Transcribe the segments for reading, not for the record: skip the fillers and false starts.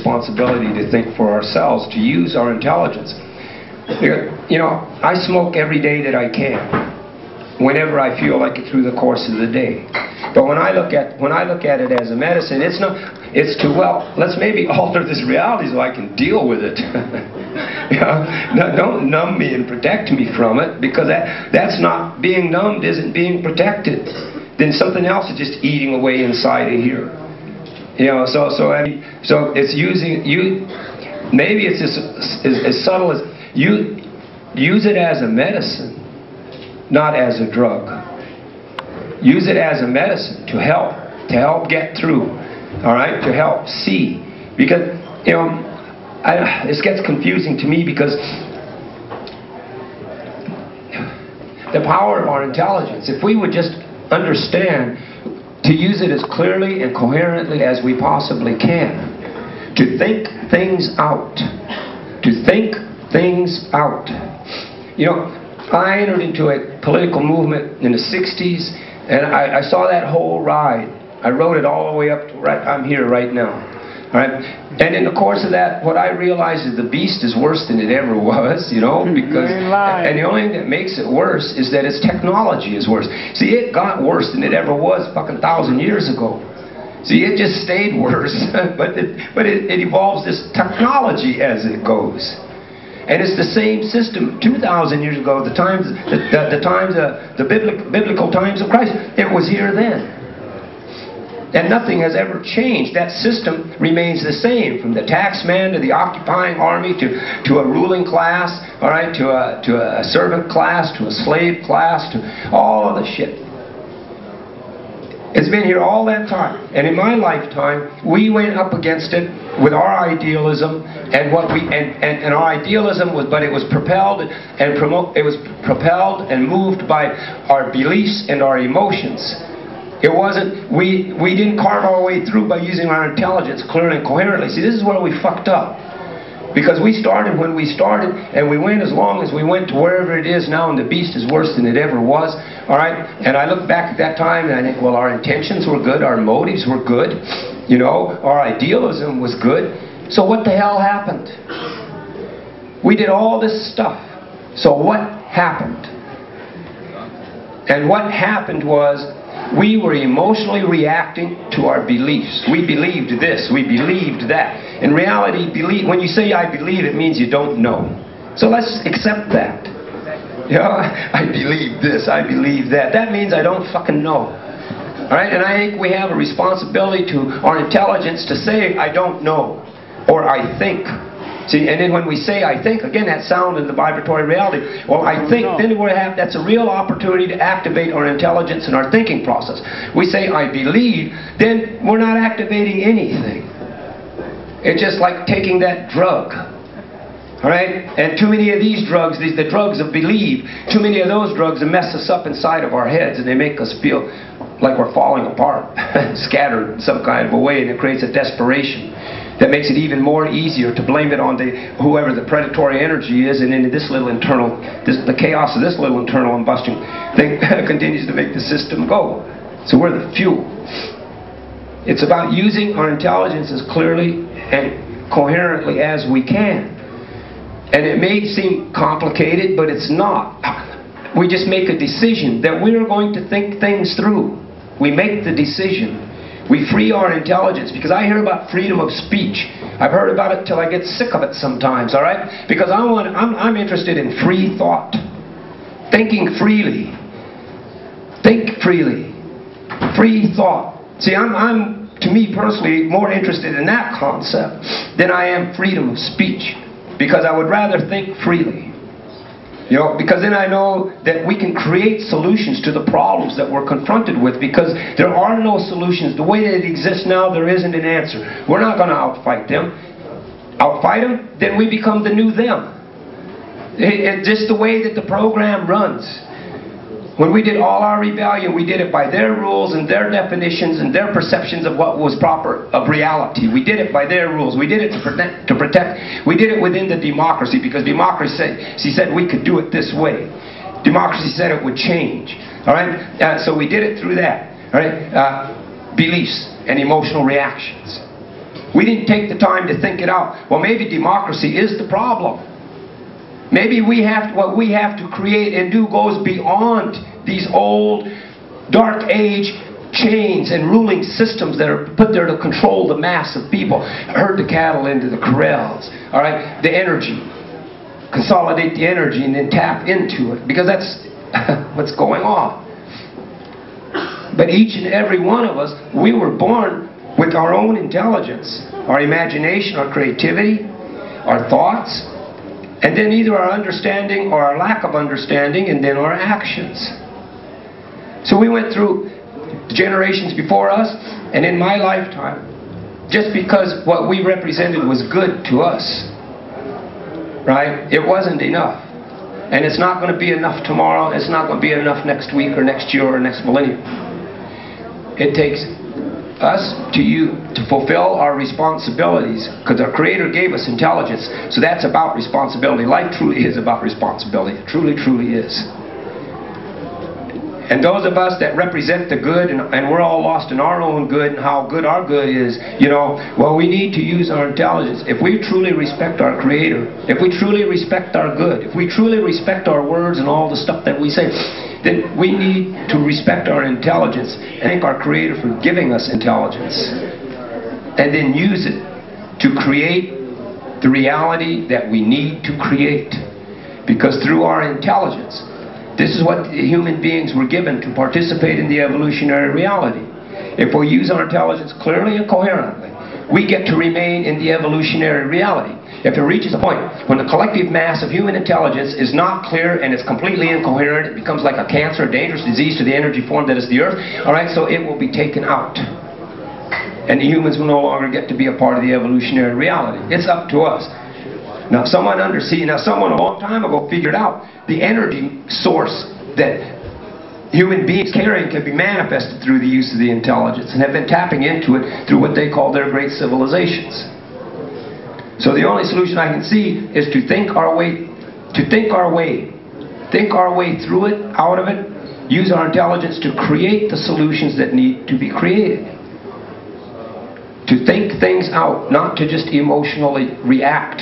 responsibility to think for ourselves, to use our intelligence. You know, I smoke every day that I can, whenever I feel like it through the course of the day. But when I look at it as a medicine, it's to, well, let's maybe alter this reality so I can deal with it. You know, no, don't numb me and protect me from it, because that's not, being numbed isn't being protected. Then something else is just eating away inside of here. You know, so it's using you. Maybe it's as subtle as you use it as a medicine, not as a drug. Use it as a medicine to help get through. All right, to help see, because you know, this gets confusing to me, because the power of our intelligence, if we would just understand to use it as clearly and coherently as we possibly can, to think things out, You know, I entered into a political movement in the 60s, and I saw that whole ride. I rode it all the way up to I'm here right now. All right? And in the course of that, what I realized is the beast is worse than it ever was, you know, because, and the only thing that makes it worse is that its technology is worse. See, it got worse than it ever was fucking 1,000 years ago. See, it just stayed worse, but it evolves this technology as it goes. And it's the same system 2,000 years ago, the biblical times of Christ. It was here then. And nothing has ever changed. That system remains the same, from the taxman to the occupying army to a ruling class, all right, to a servant class, to a slave class, to all of the shit. It's been here all that time. And in my lifetime, we went up against it with our idealism, and our idealism was, but it was propelled and moved by our beliefs and our emotions. It wasn't, we didn't carve our way through by using our intelligence clearly and coherently. See, this is where we fucked up. Because we started when we started, and we went as long as we went to wherever it is now, and the beast is worse than it ever was. All right? And I look back at that time, and I think, well, our intentions were good, our motives were good, you know, our idealism was good. So what the hell happened? We did all this stuff. So what happened? And what happened was, we were emotionally reacting to our beliefs. We believed this, we believed that. In reality, when you say I believe, it means you don't know. So let's accept that. You know, I believe this, I believe that. That means I don't fucking know. Alright, and I think we have a responsibility to our intelligence to say I don't know, or I think. See, and then when we say I think, again, that sound in the vibratory reality. Well, I think, then that's a real opportunity to activate our intelligence and our thinking process. We say I believe, then we're not activating anything. It's just like taking that drug. Alright? And too many of these drugs, the drugs of believe, too many of those drugs mess us up inside of our heads, and they make us feel like we're falling apart, scattered in some kind of a way, and it creates a desperation that makes it even more easier to blame it on whoever the predatory energy is, and then this little internal, the chaos of this little internal combustion thing continues to make the system go. So we're the fuel. It's about using our intelligence as clearly and coherently as we can. And it may seem complicated, but it's not. We just make a decision that we're going to think things through. We make the decision. We free our intelligence, because I hear about freedom of speech. I've heard about it till I get sick of it sometimes, all right? Because I'm interested in free thought. Thinking freely. Think freely. Free thought. See, I'm to me personally, more interested in that concept than I am freedom of speech. Because I would rather think freely. You know, because then I know that we can create solutions to the problems that we're confronted with, because there are no solutions. The way that it exists now, there isn't an answer. We're not going to outfight them. Outfight them, then we become the new them. It's just the way that the program runs. When we did all our rebellion, we did it by their rules and their definitions and their perceptions of what was proper of reality. We did it by their rules. We did it to protect. We did it within the democracy, because democracy said we could do it this way. Democracy said it would change. All right. So we did it through that. All right. Beliefs and emotional reactions. We didn't take the time to think it out. Well, maybe democracy is the problem. Maybe what we have to create and do goes beyond these old, dark age chains and ruling systems that are put there to control the mass of people. Herd the cattle into the corrals. All right, the energy. Consolidate the energy and then tap into it. Because that's what's going on. But each and every one of us, we were born with our own intelligence, our imagination, our creativity, our thoughts, and then either our understanding or our lack of understanding, and then our actions. So we went through generations before us, and in my lifetime, just because what we represented was good to us, right? It wasn't enough. And it's not going to be enough tomorrow, it's not going to be enough next week or next year or next millennium. It takes us to fulfill our responsibilities, because our Creator gave us intelligence. So that's about responsibility. Life truly is about responsibility. It truly, truly is. And those of us that represent the good, and we're all lost in our own good and how good our good is, you know, well, we need to use our intelligence. If we truly respect our Creator, if we truly respect our good, if we truly respect our words and all the stuff that we say, then we need to respect our intelligence and thank our Creator for giving us intelligence. And then use it to create the reality that we need to create. Because through our intelligence, this is what human beings were given to participate in the evolutionary reality. If we use our intelligence clearly and coherently, we get to remain in the evolutionary reality. If it reaches a point when the collective mass of human intelligence is not clear and it's completely incoherent, it becomes like a cancer, a dangerous disease to the energy form that is the earth, alright, so it will be taken out. And the humans will no longer get to be a part of the evolutionary reality. It's up to us. Now someone a long time ago figured out the energy source that human beings carrying can be manifested through the use of the intelligence, and have been tapping into it through what they call their great civilizations. So the only solution I can see is to think our way through it, out of it, use our intelligence to create the solutions that need to be created. To think things out, not to just emotionally react,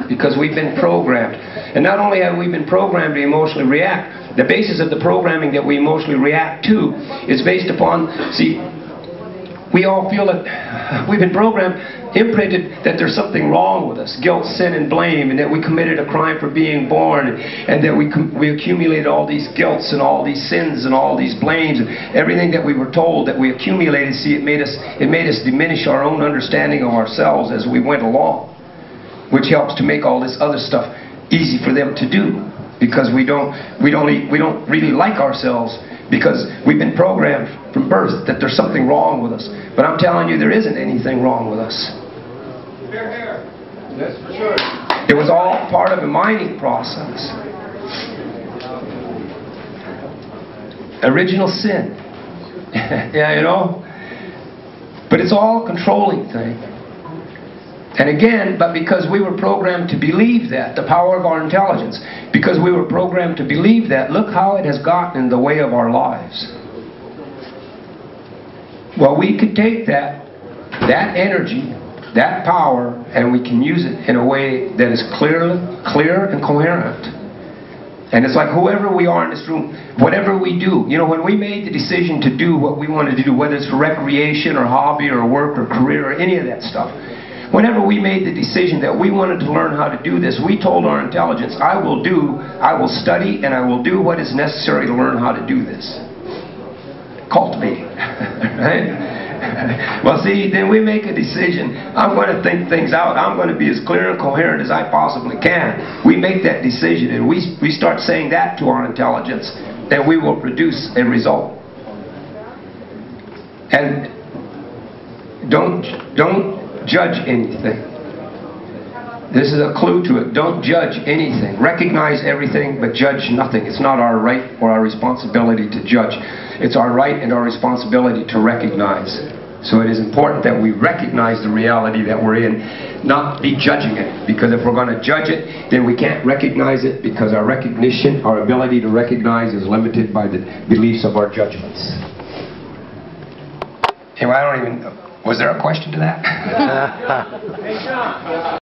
because we've been programmed. And not only have we been programmed to emotionally react, the basis of the programming that we emotionally react to is based upon, see, we all feel that we've been programmed, imprinted that there's something wrong with us, guilt, sin, and blame, and that we committed a crime for being born, and that we accumulated all these guilts and all these sins and all these blames, and everything that we were told that we accumulated. See, it made us diminish our own understanding of ourselves as we went along, which helps to make all this other stuff easy for them to do, because we don't really like ourselves, because we've been programmed from birth that there's something wrong with us. But I'm telling you, there isn't anything wrong with us. Here, here. That's for sure. It was all part of a mining process. Original sin. Yeah, you know? But it's all a controlling thing. And again, but because we were programmed to believe that, the power of our intelligence, because we were programmed to believe that, look how it has gotten in the way of our lives. Well, we could take that energy, that power, and we can use it in a way that is clear and coherent. And it's like whoever we are in this room, whatever we do, you know, when we made the decision to do what we wanted to do, whether it's for recreation or hobby or work or career or any of that stuff, whenever we made the decision that we wanted to learn how to do this, we told our intelligence, I will study and I will do what is necessary to learn how to do this. Cultivating. Right? Well, see, then we make a decision. I'm going to think things out. I'm going to be as clear and coherent as I possibly can. We make that decision, and we start saying that to our intelligence, and we will produce a result. And don't judge anything. This is a clue to it. Don't judge anything. Recognize everything, but judge nothing. It's not our right or our responsibility to judge. It's our right and our responsibility to recognize. So it is important that we recognize the reality that we're in, not be judging it. Because if we're going to judge it, then we can't recognize it, because our recognition, our ability to recognize, is limited by the beliefs of our judgments. Anyway, Was there a question to that? Hey, John.